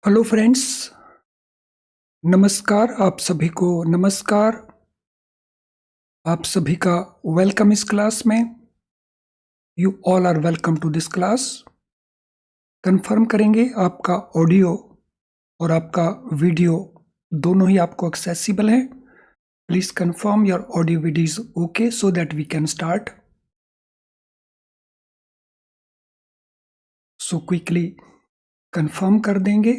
Hello friends, नमस्कार। आप सभी को नमस्कार। आप सभी का वेलकम इस क्लास में। You all are welcome to this class. Confirm करेंगे आपका ऑडियो और आपका वीडियो दोनों ही आपको एक्सेसिबल है। Please confirm your audio video is okay so that we can start. So quickly confirm कर देंगे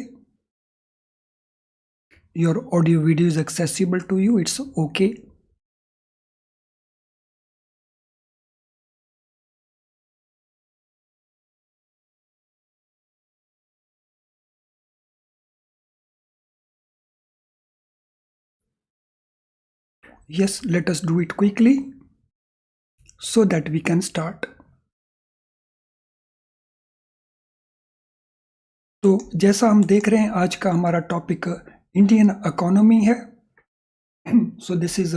your audio video is accessible to you, it's okay. Yes, let us do it quickly so that we can start. तो जैसा हम देख रहे हैं, आज का हमारा टॉपिक इंडियन इकोनॉमी है। So this is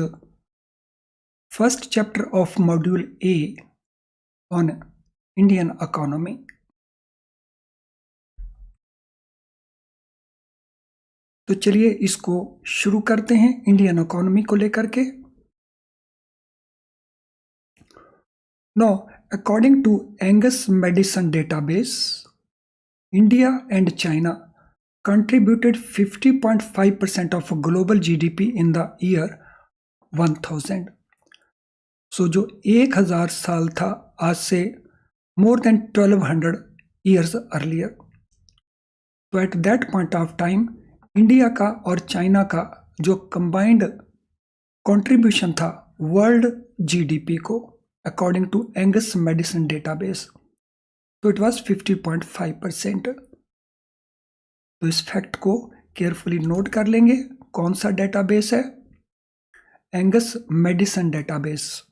first chapter of module A on Indian economy. तो चलिए इसको शुरू करते हैं इंडियन इकोनॉमी को लेकर के। No, according to Angus Maddison database, India and China contributed 50.5% of global GDP in the year 1000। So जो 1000 साल था आज से more than 1200 years earlier, तो at that point of time India का और चाइना का जो कंबाइंड कंट्रीब्यूशन था वर्ल्ड जीडीपी को, according to Angus Maddison database, तो इट वाज 50.5%। तो इस फैक्ट को केयरफुली नोट कर लेंगे। कौन सा डेटाबेस है? Angus Maddison database.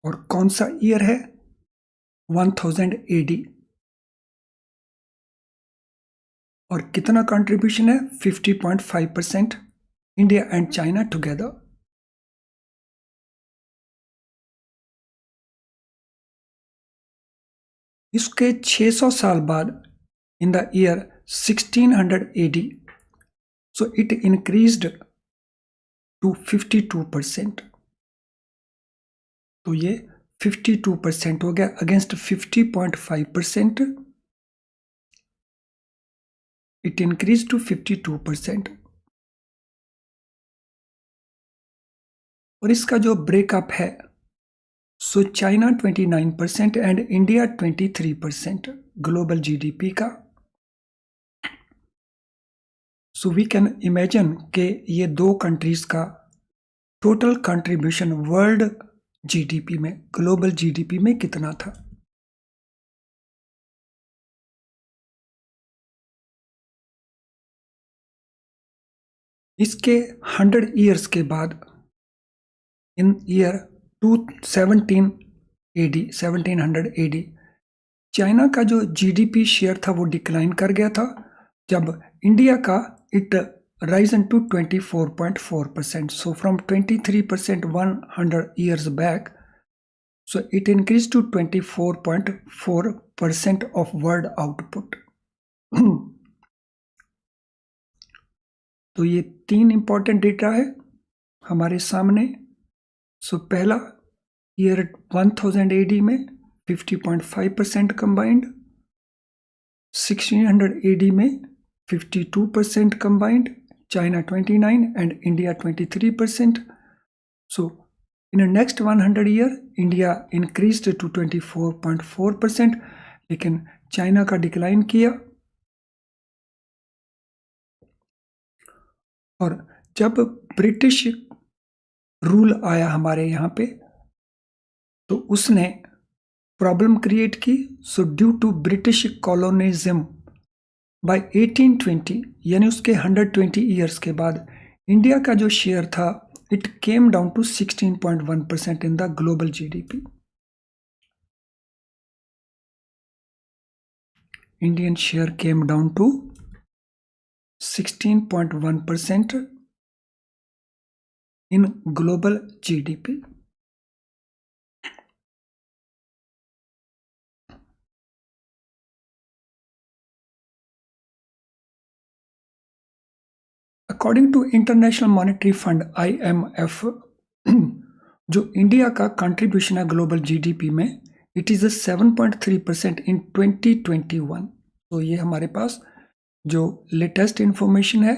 और कौन सा ईयर है? 1000 AD। और कितना कंट्रीब्यूशन है? 50.5%, इंडिया एंड चाइना टुगेदर। इसके 600 साल बाद, in the year 1600 AD, so it increased to 52%। तो ये 52% हो गया अगेंस्ट 50.5%। It increase to 52%। और इसका जो ब्रेकअप है, so China 29% and India 23% global GDP का। सो वी कैन इमेजिन कि ये दो कंट्रीज का टोटल कंट्रीब्यूशन वर्ल्ड जीडीपी में, ग्लोबल जीडीपी में कितना था। इसके 100 ईयर्स के बाद, इन ईयर 1700 AD, चाइना का जो जीडीपी शेयर था वो डिक्लाइन कर गया था, जब इंडिया का it risen to 24.4%. So from 23% 100 years back, so it increased to 24.4% of world output. तो ये 3 इंपॉर्टेंट डेटा है हमारे सामने। सो पहला, ईयर 1000 AD में 50.5% कंबाइंड, 1600 AD में 52% combined, China 29 and India 23%. So in the next 100 year, India increased to 24.4%, लेकिन China का डिक्लाइन किया। और जब ब्रिटिश रूल आया हमारे यहाँ पे, तो उसने प्रॉब्लम क्रिएट की। So due to British colonialism, by 1820, यानी उसके 120 ईयर्स के बाद, इंडिया का जो शेयर था it came down to 16.1% in the global GDP. Indian share came down to 16.1% in global GDP. According to International Monetary Fund IMF, जो India का contribution है ग्लोबल जीडीपी में, इट इज़ 7.3% इन 2021। तो ये हमारे पास जो लेटेस्ट इंफॉर्मेशन है,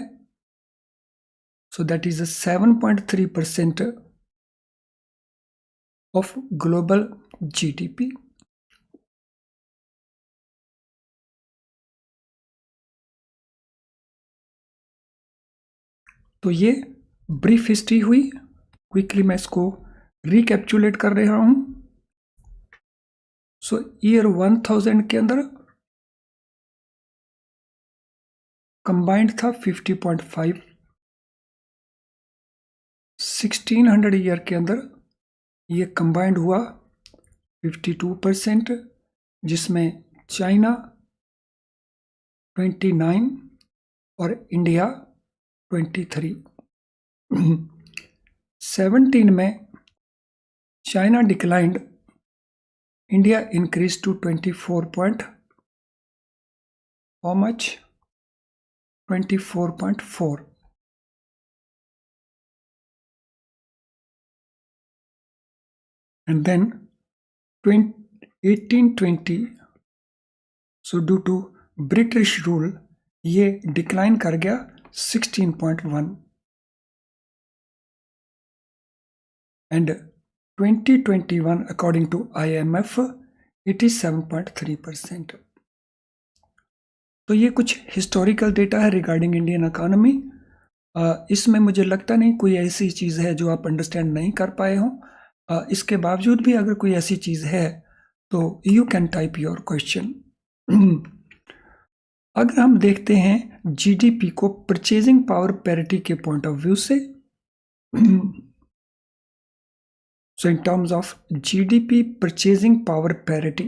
so that is 7.3% of global GDP. तो ये ब्रीफ हिस्ट्री हुई। क्विकली मैं इसको रिकैप्चुलेट कर रहा हूं। सो ईयर 1000 के अंदर कंबाइंड था 50.5। 1600 ईयर के अंदर ये कंबाइंड हुआ 52%, जिसमें चाइना 29 और इंडिया 23। 17 में China declined, India increase to 24 point, how much, 24.4। and then 1820, so due to British rule, ये डिक्लाइन कर गया 16.1। and 2021 according to IMF it is 7.3%। तो ये कुछ हिस्टोरिकल डेटा है रिगार्डिंग इंडियन इकोनॉमी। इसमें मुझे लगता नहीं कोई ऐसी चीज़ है जो आप अंडरस्टैंड नहीं कर पाए हों। इसके बावजूद भी अगर कोई ऐसी चीज़ है तो you can type your question. अगर हम देखते हैं जीडीपी को परचेजिंग पावर पैरिटी के पॉइंट ऑफ व्यू से, so in terms of GDP purchasing power parity,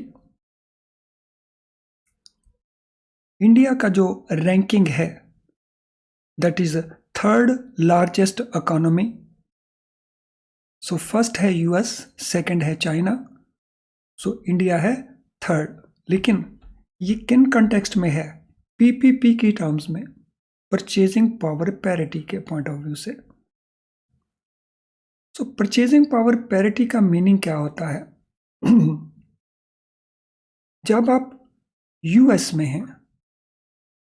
India का जो रैंकिंग है that is third largest economy. So first है यूएस, सेकंड है चाइना, सो इंडिया है थर्ड। लेकिन ये किन कंटेक्स्ट में है? पीपीपी की टर्म्स में, परचेजिंग पावर पैरिटी के पॉइंट ऑफ व्यू से। सो परचेजिंग पावर पैरिटी का मीनिंग क्या होता है? जब आप यूएस में हैं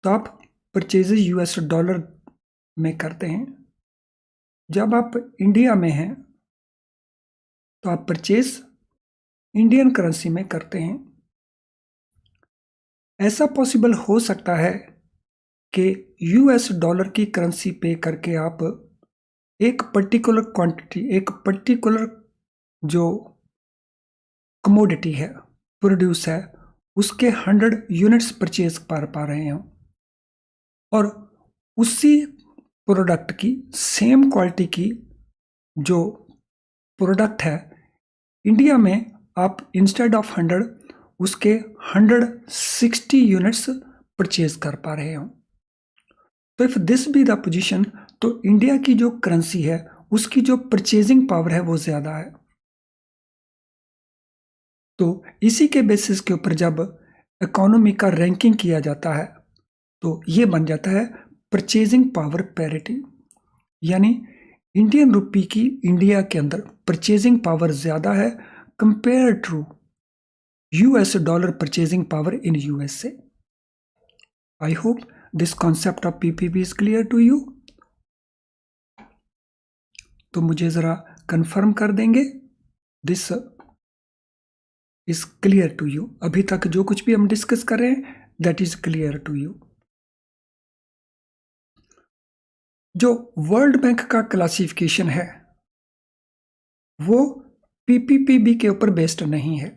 तो आप परचेजेज यूएस डॉलर में करते हैं। जब आप इंडिया में हैं तो आप परचेज इंडियन करेंसी में करते हैं। ऐसा पॉसिबल हो सकता है कि यूएस डॉलर की करेंसी पे करके आप एक पर्टिकुलर क्वांटिटी, एक पर्टिकुलर जो कमोडिटी है, प्रोड्यूस है, उसके 100 यूनिट्स परचेज कर पा रहे हैं, और उसी प्रोडक्ट की सेम क्वालिटी की जो प्रोडक्ट है इंडिया में आप इंस्टेड ऑफ 100 उसके 160 यूनिट्स परचेज कर पा रहे हो। तो if this be the position, तो इंडिया की जो करेंसी है उसकी जो परचेजिंग पावर है वो ज्यादा है। तो इसी के बेसिस के ऊपर जब इकोनॉमी का रैंकिंग किया जाता है तो ये बन जाता है परचेजिंग पावर पैरिटी, यानी इंडियन रुपी की इंडिया के अंदर परचेजिंग पावर ज्यादा है compare to US dollar purchasing power in USA. I hope this concept of PPP is clear to you. तो मुझे जरा कंफर्म कर देंगे this is clear to you. अभी तक जो कुछ भी हम डिस्कस कर रहे हैं that is clear to you. जो वर्ल्ड बैंक का क्लासिफिकेशन है वो पीपीपीबी के ऊपर बेस्ड नहीं है।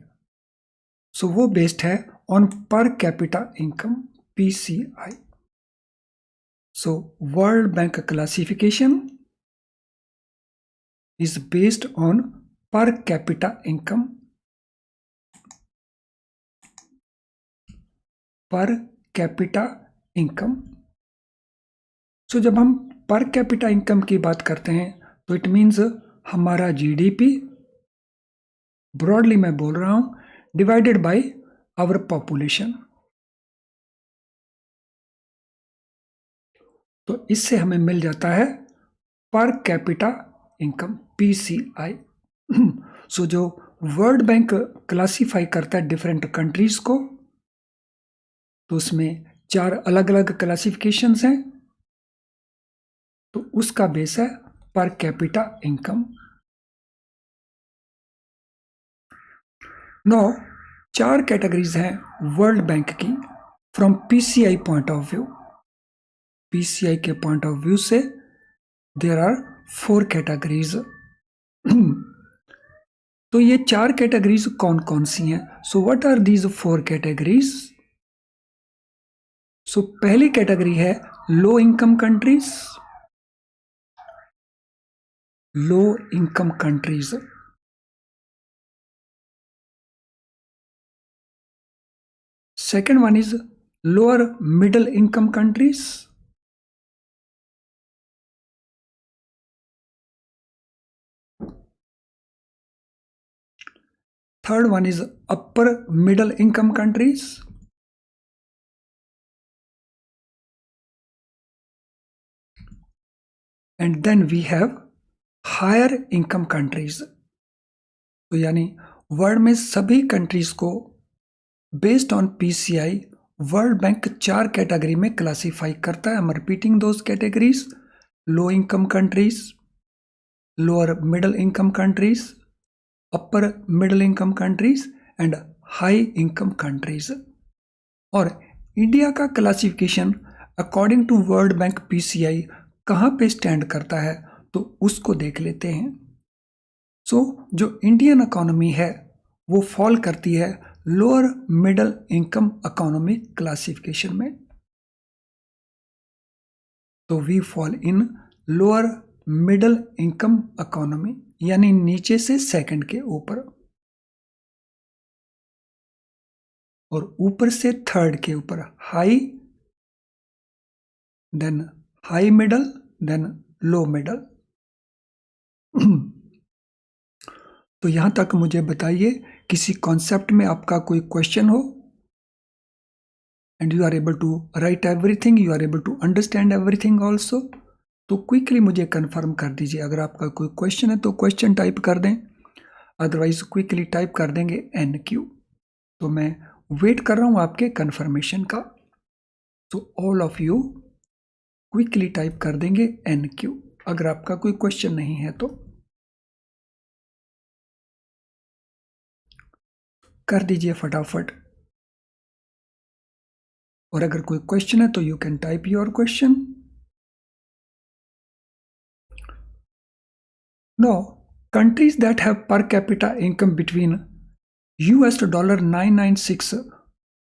सो वो बेस्ड है ऑन पर capita income, PCI। So world bank classification is based on per capita income, per capita income। सो जब हम पर कैपिटा इनकम की बात करते हैं तो इट मीन्स हमारा जीडीपी, ब्रॉडली मैं बोल रहा हूं, डिवाइडेड बाय आवर पॉपुलेशन। तो इससे हमें मिल जाता है पर कैपिटा इनकम, PCI। सो जो वर्ल्ड बैंक क्लासीफाई करता है डिफरेंट कंट्रीज को, तो उसमें 4 अलग अलग क्लासिफिकेशंस हैं, तो उसका बेस है पर कैपिटा इनकम। नौ 4 कैटेगरीज हैं वर्ल्ड बैंक की from PCI point of view. PCI के पॉइंट ऑफ व्यू से देयर आर 4 कैटेगरीज। तो ये 4 कैटेगरीज कौन कौन सी हैं? So what are these 4 categories? So पहली कैटेगरी है low income countries, low income countries. Second one is lower middle income countries. Third one is upper middle income countries. And then we have higher income countries. तो यानी world में सभी countries को based on PCI World Bank 4 category में classify करता है। I am repeating those categories: low income countries, lower middle income countries, upper middle income countries and high income countries. और India का classification according to World Bank PCI कहाँ पे stand करता है, तो उसको देख लेते हैं। सो जो इंडियन इकोनॉमी है वो फॉल करती है lower middle income economy classification में। तो we fall in lower middle income economy, यानी नीचे से सेकंड के ऊपर, और ऊपर से थर्ड के ऊपर high, then high middle, then low middle. तो यहां तक मुझे बताइए किसी कॉन्सेप्ट में आपका कोई क्वेश्चन हो, and you are able to write everything, you are able to understand everything also, तो क्विकली मुझे कंफर्म कर दीजिए। अगर आपका कोई क्वेश्चन है तो क्वेश्चन टाइप कर दें, अदरवाइज क्विकली टाइप कर देंगे NQ। तो मैं वेट कर रहा हूं आपके कंफर्मेशन का। तो all of you quickly type कर देंगे NQ अगर आपका कोई क्वेश्चन नहीं है तो। कर दीजिए फटाफट, और अगर कोई क्वेश्चन है तो you can type your question. No countries that have per capita income between $996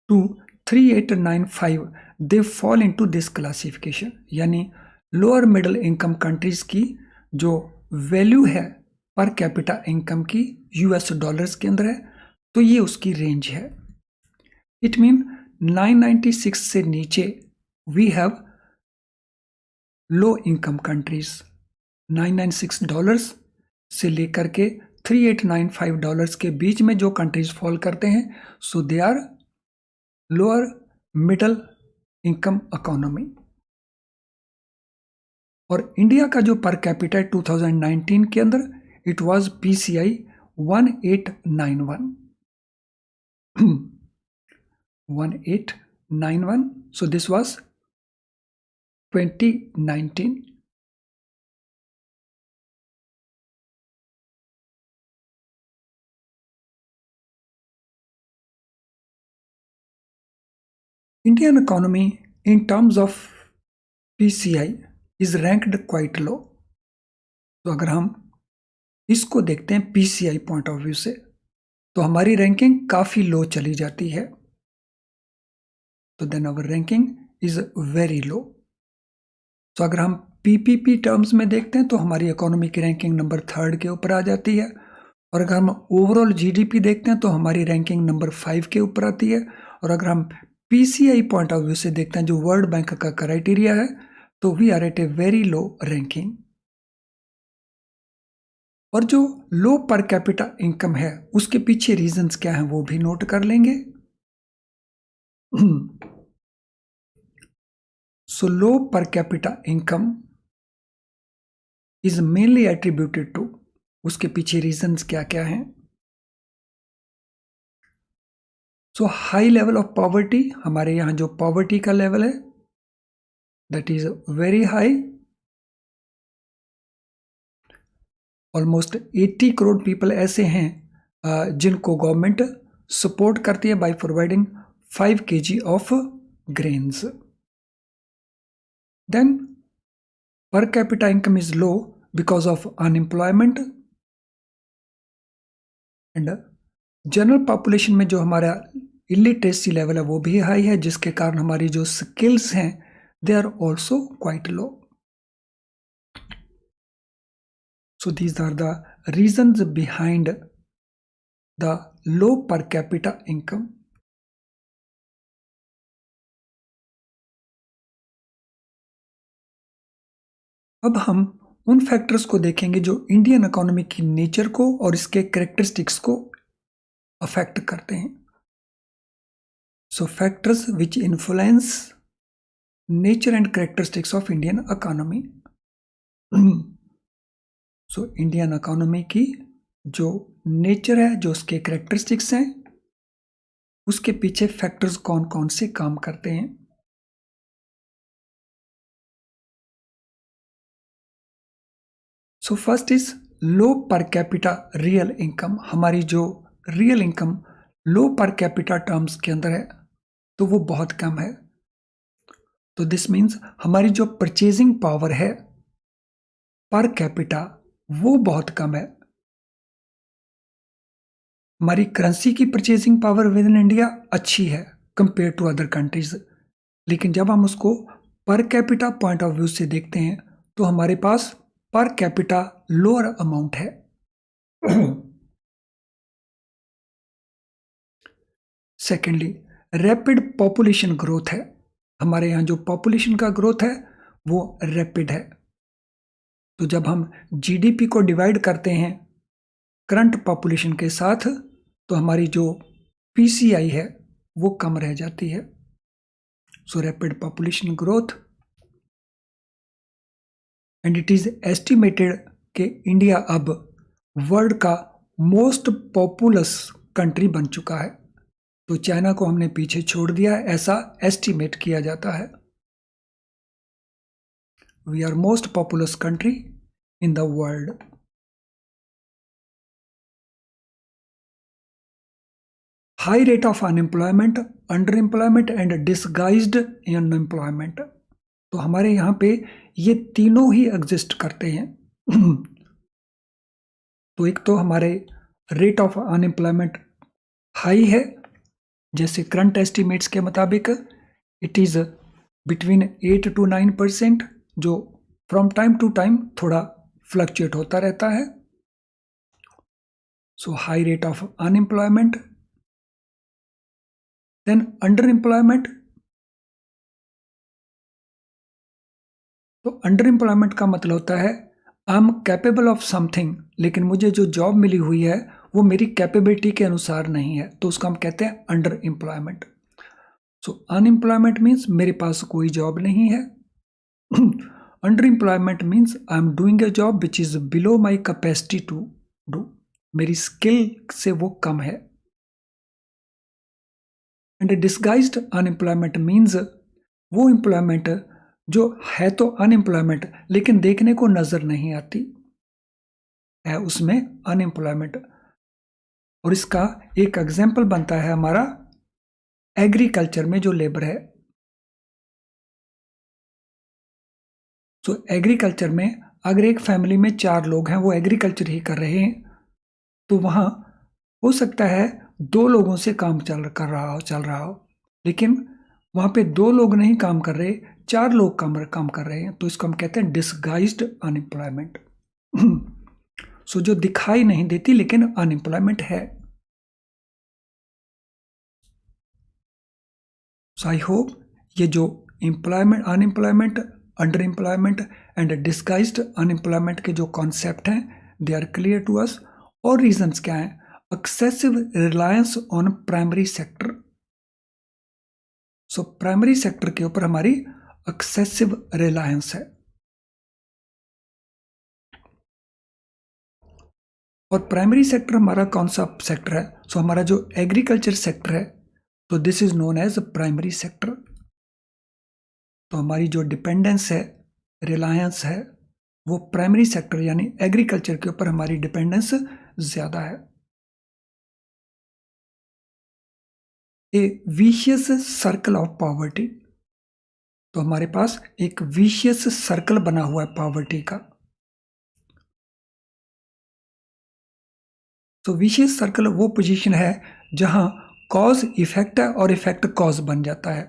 to 3895 they fall into this classification. यानी लोअर मिडिल इनकम कंट्रीज की जो वैल्यू है पर कैपिटा इनकम की US डॉलर्स के अंदर है, तो ये उसकी रेंज है। इट मीन 996 से नीचे we have low income countries. $996 से लेकर के $3895 के बीच में जो कंट्रीज फॉल करते हैं, so they are lower middle income economy. और इंडिया का जो पर कैपिटा 2019 के अंदर it was PCI 1891 1891। so this was 2019। Indian economy in terms of PCI is ranked quite low। तो अगर हम इसको देखते हैं PCI पॉइंट ऑफ व्यू से, तो हमारी रैंकिंग काफी लो चली जाती है। तो then our ranking is very low. तो अगर हम PPP टर्म्स में देखते हैं तो हमारी इकोनॉमी की रैंकिंग नंबर 3rd के ऊपर आ जाती है। और अगर हम ओवरऑल GDP देखते हैं तो हमारी रैंकिंग नंबर 5 के ऊपर आती है। और अगर हम PCI पॉइंट ऑफ व्यू से देखते हैं जो वर्ल्ड बैंक का क्राइटेरिया है, तो we are at a very low ranking. और जो लो पर कैपिटा इनकम है उसके पीछे रीजंस क्या हैं वो भी नोट कर लेंगे। So low per capita income is mainly attributed to, उसके पीछे रीजंस क्या क्या हैं? So high level of poverty, हमारे यहाँ जो पॉवर्टी का लेवल है that is very high. Almost 80 crore people ऐसे हैं जिनको गवर्नमेंट सपोर्ट करती है by providing 5 kg of grains. Then per capita income is low because of unemployment. And general population में जो हमारा इलिटरेसी लेवल है वो भी हाई है, जिसके कारण हमारी जो स्किल्स हैं they are also quite low. So these are the reasons behind the low per capita income. अब हम उन फैक्टर्स को देखेंगे जो इंडियन इकोनॉमी की नेचर को और इसके कैरेक्टरिस्टिक्स को अफेक्ट करते हैं. सो factors which influence nature and characteristics of Indian economy. So Indian economy की जो नेचर है, जो उसके कैरेक्टरिस्टिक्स हैं, उसके पीछे फैक्टर्स कौन कौन से काम करते हैं. So first is low per capita real income. हमारी जो रियल इनकम लो पर कैपिटा टर्म्स के अंदर है तो वो बहुत कम है. तो दिस मीन्स हमारी जो परचेजिंग पावर है पर कैपिटा वो बहुत कम है. हमारी करेंसी की purchasing power with in India अच्छी है कंपेयर टू अदर कंट्रीज, लेकिन जब हम उसको per capita point of view से देखते हैं तो हमारे पास पर कैपिटा लोअर अमाउंट है. सेकेंडली रैपिड पॉपुलेशन ग्रोथ है. हमारे यहाँ जो पॉपुलेशन का ग्रोथ है वो रैपिड है. तो जब हम जीडीपी को डिवाइड करते हैं करंट पॉपुलेशन के साथ तो हमारी जो पीसीआई है वो कम रह जाती है. सो rapid population growth. And it is estimated कि इंडिया अब वर्ल्ड का मोस्ट पॉपुलस कंट्री बन चुका है. तो चाइना को हमने पीछे छोड़ दिया है, ऐसा एस्टिमेट किया जाता है. We are most populous country in the world. High rate of unemployment, under employment and disguised unemployment. तो हमारे यहाँ पे ये तीनों ही एग्जिस्ट करते हैं. तो एक तो हमारे रेट ऑफ अनएम्प्लॉयमेंट हाई है, जैसे करंट एस्टिमेट्स के मुताबिक इट इज बिटवीन 8 to 9%, जो फ्रॉम टाइम टू टाइम थोड़ा फ्लक्चुएट होता रहता है. So high rate of unemployment. Then under employment. तो अंडर एम्प्लॉयमेंट का मतलब होता है I am capable of something, लेकिन मुझे जो जॉब मिली हुई है वो मेरी कैपेबिलिटी के अनुसार नहीं है, तो उसको हम कहते हैं under employment. So unemployment means मेरे पास कोई जॉब नहीं है. Under employment means I am doing a job which is below my capacity to do. मेरी स्किल से वो कम है. एंड डिस्गाइज्ड अनएम्प्लॉयमेंट मीन्स वो एम्प्लॉयमेंट जो है तो अनएम्प्लॉयमेंट लेकिन देखने को नजर नहीं आती है, उसमें अनएम्प्लॉयमेंट. और इसका एक एग्जाम्पल बनता है हमारा एग्रीकल्चर में जो लेबर है. तो एग्रीकल्चर में अगर एक फैमिली में 4 लोग हैं वो एग्रीकल्चर ही कर रहे हैं तो वहां हो सकता है 2 लोगों से काम चल रहा हो, लेकिन वहां पे 2 लोग नहीं काम कर रहे, 4 लोग काम कर रहे हैं, तो इसको हम कहते हैं डिसगाइज्ड अनएम्प्लॉयमेंट. सो जो दिखाई नहीं देती लेकिन अनएम्प्लॉयमेंट है. सो आई होप ये जो employment, unemployment, under employment and disguised unemployment के जो कॉन्सेप्ट हैं they are clear to us. और रीजंस क्या हैं? Excessive reliance on primary sector. So primary sector के ऊपर हमारी एक्सेसिव रिलायंस है। और प्राइमरी सेक्टर हमारा कौन सा सेक्टर है? सो हमारा जो एग्रीकल्चर सेक्टर है, तो this is known as primary sector. तो हमारी जो डिपेंडेंस है, रिलायंस है, वो प्राइमरी सेक्टर यानी एग्रीकल्चर के ऊपर हमारी डिपेंडेंस ज्यादा है। ए विशियस सर्कल ऑफ पॉवर्टी, तो हमारे पास एक विशियस सर्कल बना हुआ है पॉवर्टी का। तो विशियस सर्कल वो पोजीशन है जहां कॉज इफेक्ट है और इफेक्ट कॉज बन जाता है।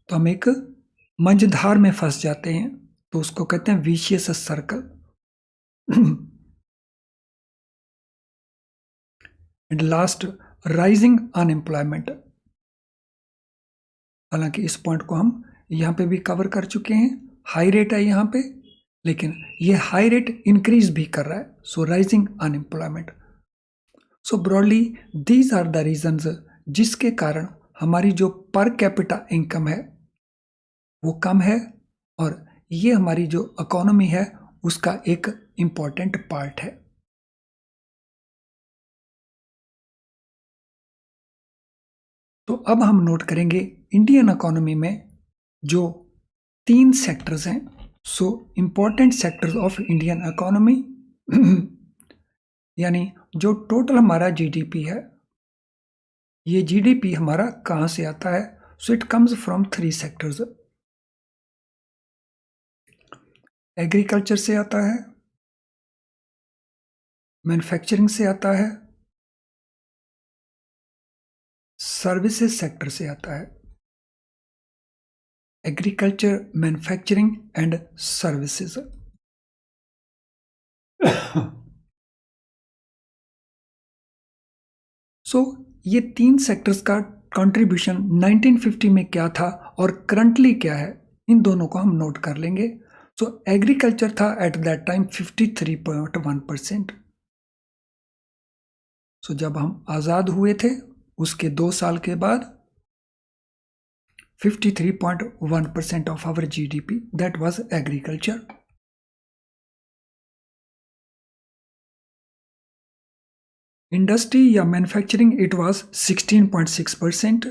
तो हम एक मंझधार में फंस जाते हैं, तो उसको कहते हैं vicious circle. And last, rising unemployment. हालांकि इस पॉइंट को हम यहां पे भी कवर कर चुके हैं। हाई रेट है यहां पे, लेकिन ये हाई रेट इंक्रीज भी कर रहा है। So rising unemployment. So broadly these are the reasons जिसके कारण हमारी जो पर कैपिटा इनकम है वो कम है, और ये हमारी जो इकोनॉमी है उसका एक इंपॉर्टेंट पार्ट है। तो अब हम नोट करेंगे इंडियन इकोनॉमी में जो 3 सेक्टर्स हैं। So important sectors of Indian economy, यानी जो टोटल हमारा जीडीपी है, ये जीडीपी हमारा कहां से आता है? So it comes from 3 sectors. Agriculture से आता है, मैन्युफैक्चरिंग से आता है, सर्विसेज सेक्टर से आता है। Agriculture, manufacturing and services. So ये 3 सेक्टर्स का कंट्रीब्यूशन 1950 में क्या था और करंटली क्या है, इन दोनों को हम नोट कर लेंगे। सो एग्रीकल्चर था एट दैट टाइम 53.1%। सो जब हम आजाद हुए थे उसके 2 साल के बाद 53.1% of our GDP, that was agriculture. Industry या manufacturing, it was 16.6%.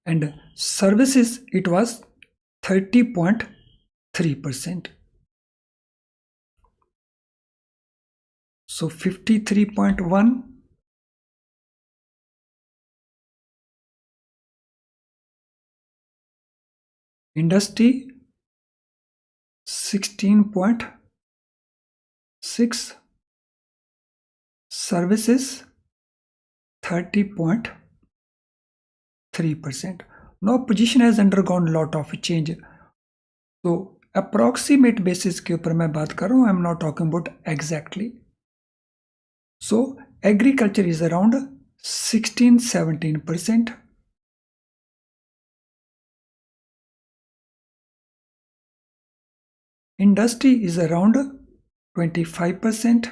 And services, it was 30.3%. So 53.1, industry 16.6, services 30.3%. Now position has undergone lot of change. तो अप्रोक्सीमेट बेसिस के ऊपर मैं बात कर रहा हूं, I am not talking about exactly. So agriculture is around 16-17%, industry is around 25%,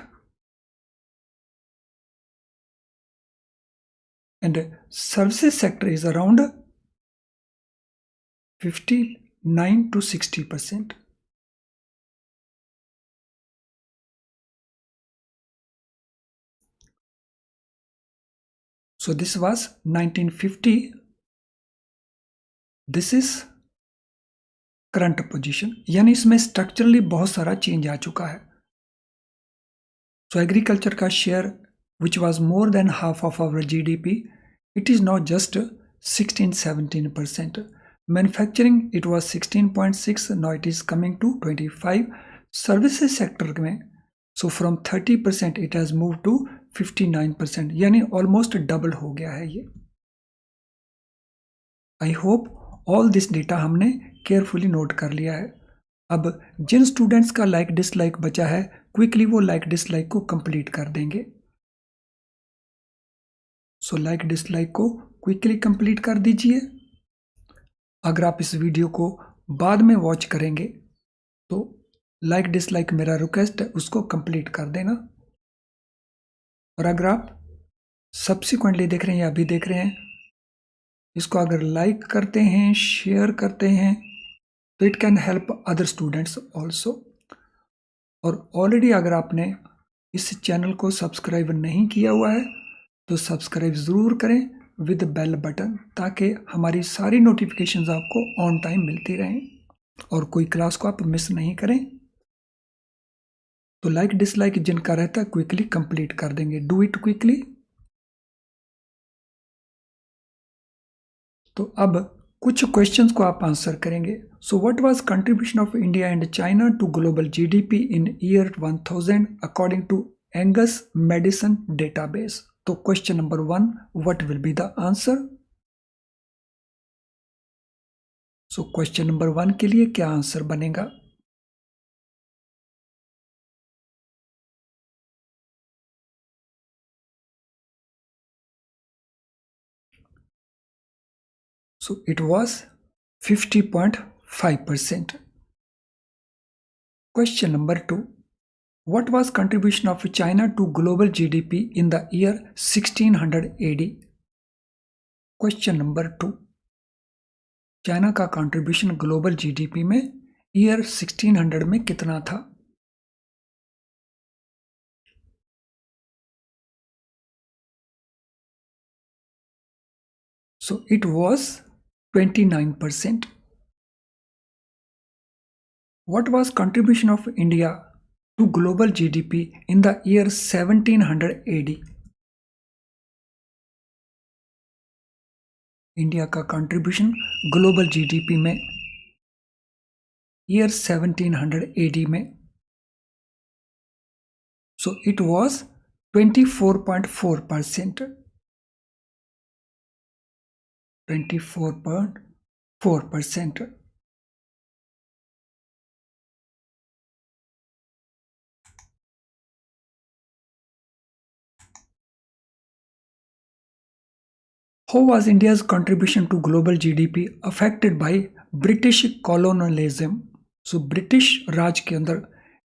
and services sector is around 59-60%. So this was 1950. This is current position, यानी इसमें स्ट्रक्चरली बहुत सारा चेंज आ चुका है। सो एग्रीकल्चर का share which was more than half of our GDP, it is not just 16-17%. Manufacturing, it was 16.6, now it is coming to 25. Services sector में, so from 30% it has moved to 59%, यानी almost double हो गया है ये। I hope all this data हमने carefully note कर लिया है। अब जिन स्टूडेंट्स का लाइक डिसलाइक बचा है, क्विकली वो लाइक डिसलाइक को कंप्लीट कर देंगे। सो लाइक डिसलाइक को क्विकली कंप्लीट कर दीजिए। अगर आप इस वीडियो को बाद में वॉच करेंगे तो लाइक डिसलाइक मेरा रिक्वेस्ट है, उसको कंप्लीट कर देना। और अगर आप सब्सिक्वेंटली देख रहे हैं या अभी देख रहे हैं, इसको अगर लाइक करते हैं, शेयर करते हैं, तो it can help other students also. और ऑलरेडी अगर आपने इस चैनल को सब्सक्राइब नहीं किया हुआ है तो सब्सक्राइब ज़रूर करें विद बेल बटन, ताकि हमारी सारी नोटिफिकेशंस आपको ऑन टाइम मिलती रहें और कोई क्लास को आप मिस नहीं करें। तो लाइक डिसलाइक जिनका रहता है क्विकली कंप्लीट कर देंगे, डू इट क्विकली। तो अब कुछ क्वेश्चंस को आप आंसर करेंगे। So what was contribution of India and China to global GDP in year 1000 according to Angus Maddison database. तो question number 1, what will be the answer? So question number 1 के लिए क्या आंसर बनेगा? So it was 50.5%. Question number 2. What was contribution of China to global GDP in the year 1600 AD? Question number 2. China का contribution global GDP में year 1600 में कितना था? So it was 29%. What was contribution of India to global GDP in the year 1700 AD? India का contribution global GDP में year 1700 AD में, so it was 24.4%. 24.4%. How was India's contribution to global GDP affected by British colonialism? So British Raj के अंदर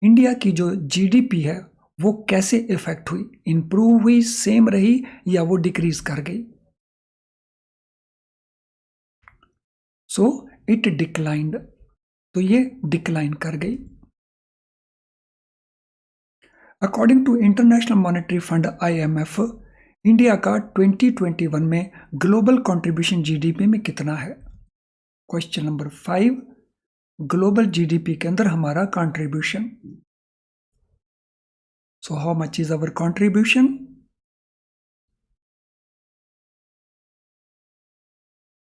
India की जो GDP है वो कैसे इफेक्ट हुई? इंप्रूव हुई, सेम रही, या वो डिक्रीज कर गई? सो इट डिक्लाइंड, तो ये डिक्लाइन कर गई। According to International Monetary Fund IMF, India का 2021 में ग्लोबल कंट्रीब्यूशन जीडीपी में कितना है? क्वेश्चन नंबर 5, ग्लोबल जीडीपी के अंदर हमारा contribution. So how much is our contribution?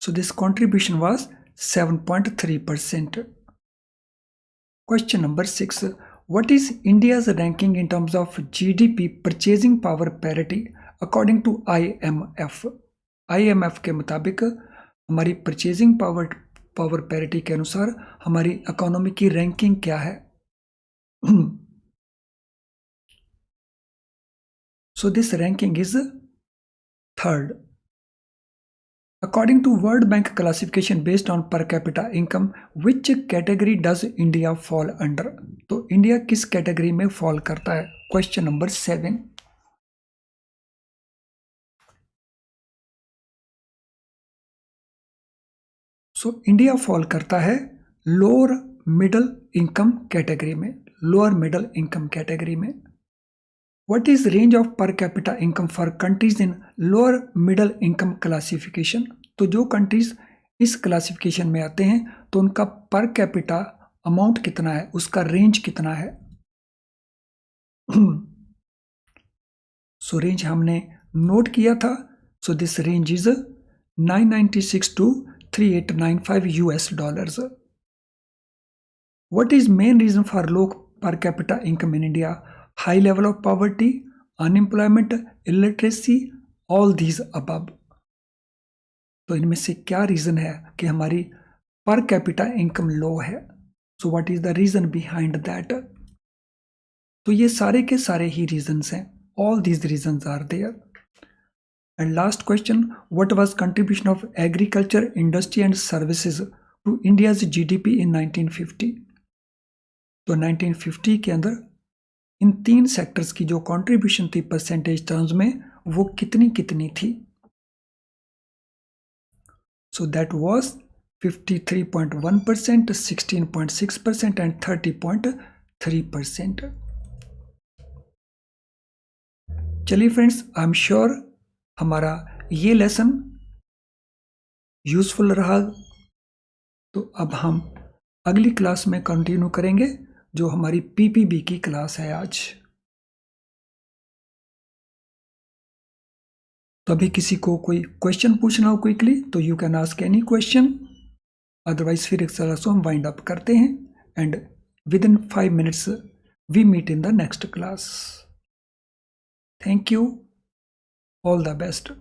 So this contribution was 7.3%. Question number 6. What is India's ranking in terms of GDP purchasing power parity according to IMF? IMF के मुताबिक हमारी purchasing power parity के अनुसार हमारी economy की ranking क्या है? So this ranking is third. According to World Bank classification based on per capita income, which category does India fall under? तो इंडिया किस कैटेगरी में फॉल करता है? Question number 7. So India fall करता है लोअर मिडल इनकम कैटेगरी में, lower middle income category में। What is range of per capita income for countries in lower middle income classification? तो जो कंट्रीज इस क्लासिफिकेशन में आते हैं तो उनका पर कैपिटा अमाउंट कितना है, उसका रेंज कितना है? सो रेंज हमने नोट किया था। So this range is 996 to 3895 US dollars. What is main reason for low per capita income in India? High level of poverty, unemployment, illiteracy, all these above. तो इनमें से क्या रीजन है कि हमारी पर कैपिटा इनकम लो है? So what is the reason behind that? तो ये सारे के सारे ही रीजंस हैं, all these reasons are there. And last question, what was contribution of agriculture, industry and services to India's GDP in 1950? तो 1950 के अंदर इन 3 सेक्टर्स की जो कंट्रीब्यूशन थी परसेंटेज टर्म्स में, वो कितनी कितनी थी? So that was 53.1%, 16.6% and 30.3%। चलिए फ्रेंड्स, आई एम श्योर हमारा ये लेसन यूजफुल रहा। तो अब हम अगली क्लास में कंटिन्यू करेंगे, जो हमारी पीपीबी की क्लास है आज। तो अभी किसी को कोई क्वेश्चन पूछना हो क्विकली तो you can ask any question, otherwise फिर एक तरह से हम वाइंड अप करते हैं and within 5 minutes we meet in the next class. Thank you, all the best.